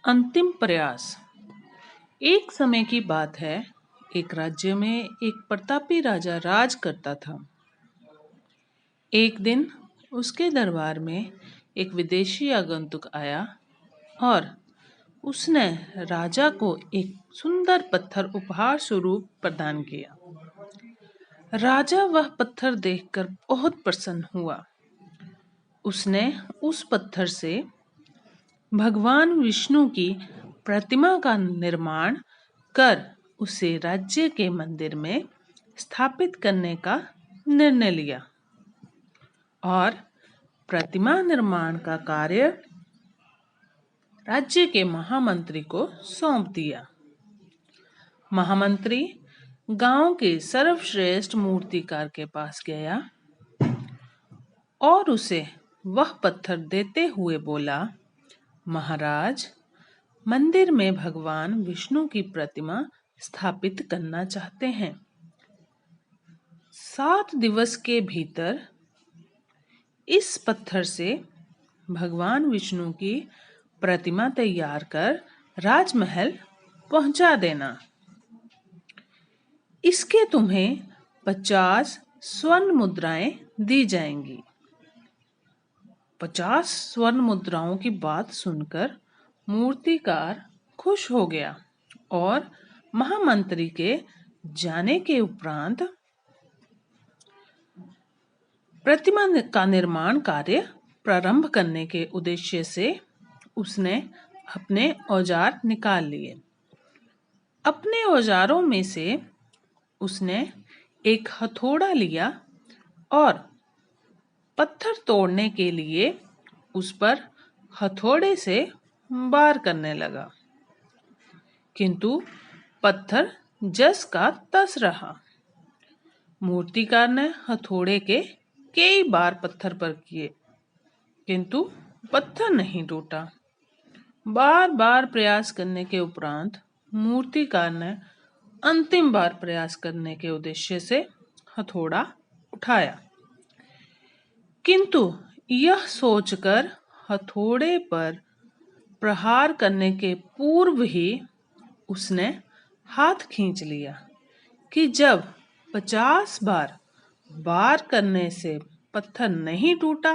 अंतिम प्रयास। एक समय की बात है, एक राज्य में एक प्रतापी राजा राज करता था। एक दिन उसके दरबार में एक विदेशी आगंतुक आया और उसने राजा को एक सुंदर पत्थर उपहार स्वरूप प्रदान किया। राजा वह पत्थर देखकर बहुत प्रसन्न हुआ। उसने उस पत्थर से भगवान विष्णु की प्रतिमा का निर्माण कर उसे राज्य के मंदिर में स्थापित करने का निर्णय लिया और प्रतिमा निर्माण का कार्य राज्य के महामंत्री को सौंप दिया। महामंत्री गांव के सर्वश्रेष्ठ मूर्तिकार के पास गया और उसे वह पत्थर देते हुए बोला, महाराज, मंदिर में भगवान विष्णु की प्रतिमा स्थापित करना चाहते हैं। 7 दिवस के भीतर इस पत्थर से भगवान विष्णु की प्रतिमा तैयार कर राजमहल पहुंचा देना। इसके तुम्हें 50 स्वर्ण मुद्राएं दी जाएंगी। 50 स्वर्ण मुद्राओं की बात सुनकर मूर्तिकार खुश हो गया और महामंत्री के जाने के उपरांत प्रतिमा का निर्माण कार्य प्रारंभ करने के उद्देश्य से उसने अपने औजार निकाल लिए। अपने औजारों में से उसने एक हथौड़ा लिया और पत्थर तोड़ने के लिए उस पर हथौड़े से वार करने लगा, किंतु पत्थर जस का तस रहा। मूर्तिकार ने हथौड़े के कई बार पत्थर पर किए, किंतु पत्थर नहीं टूटा। बार बार प्रयास करने के उपरांत मूर्तिकार ने अंतिम बार प्रयास करने के उद्देश्य से हथौड़ा उठाया, किंतु यह सोचकर हथौड़े पर प्रहार करने के पूर्व ही उसने हाथ खींच लिया कि जब 50 बार वार करने से पत्थर नहीं टूटा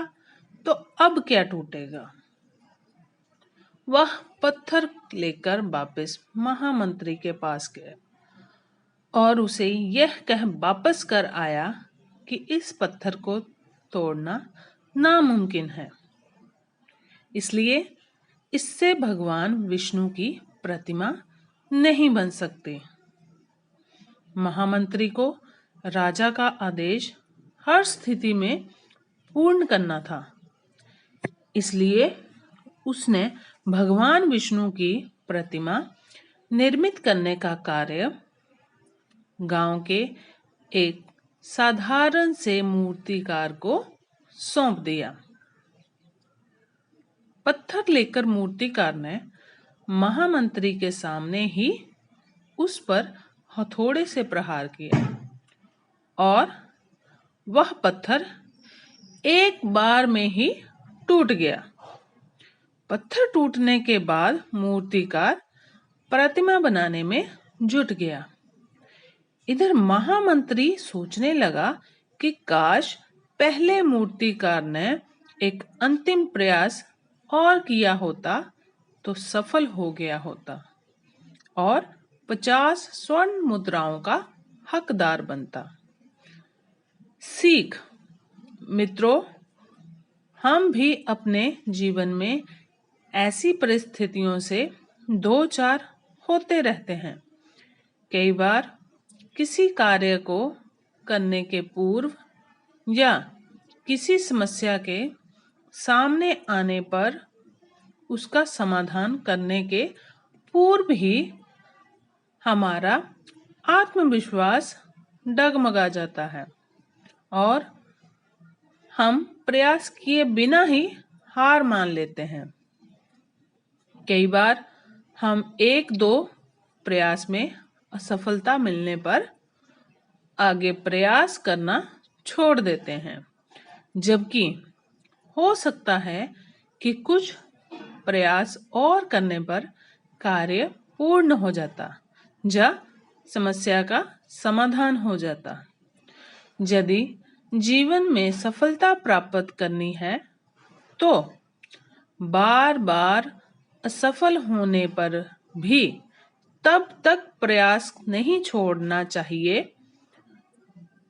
तो अब क्या टूटेगा। वह पत्थर लेकर वापस महामंत्री के पास गया और उसे यह कह वापस कर आया कि इस पत्थर को तोड़ना नामुमकिन है, इसलिए इससे भगवान विष्णु की प्रतिमा नहीं बन सकती। महामंत्री को राजा का आदेश हर स्थिति में पूर्ण करना था, इसलिए उसने भगवान विष्णु की प्रतिमा निर्मित करने का कार्य गांव के एक साधारण से मूर्तिकार को सौंप दिया। पत्थर लेकर मूर्तिकार ने महामंत्री के सामने ही उस पर हथौड़े से प्रहार किया और वह पत्थर एक बार में ही टूट गया। पत्थर टूटने के बाद मूर्तिकार प्रतिमा बनाने में जुट गया। इधर महामंत्री सोचने लगा कि काश पहले मूर्तिकार ने एक अंतिम प्रयास और किया होता तो सफल हो गया होता और 50 स्वर्ण मुद्राओं का हकदार बनता। सीख मित्रों, हम भी अपने जीवन में ऐसी परिस्थितियों से दो चार होते रहते हैं। कई बार किसी कार्य को करने के पूर्व या किसी समस्या के सामने आने पर उसका समाधान करने के पूर्व ही हमारा आत्मविश्वास डगमगा जाता है और हम प्रयास किए बिना ही हार मान लेते हैं। कई बार हम 1-2 प्रयास में असफलता मिलने पर आगे प्रयास करना छोड़ देते हैं, जबकि हो सकता है कि कुछ प्रयास और करने पर कार्य पूर्ण हो जाता या समस्या का समाधान हो जाता। यदि जीवन में सफलता प्राप्त करनी है तो बार बार असफल होने पर भी तब तक प्रयास नहीं छोड़ना चाहिए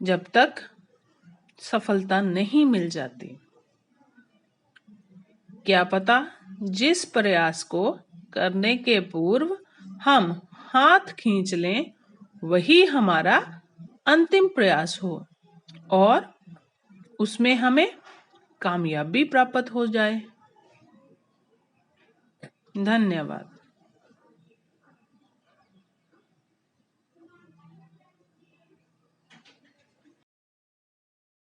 जब तक सफलता नहीं मिल जाती। क्या पता जिस प्रयास को करने के पूर्व हम हाथ खींच लें वही हमारा अंतिम प्रयास हो और उसमें हमें कामयाबी प्राप्त हो जाए। धन्यवाद।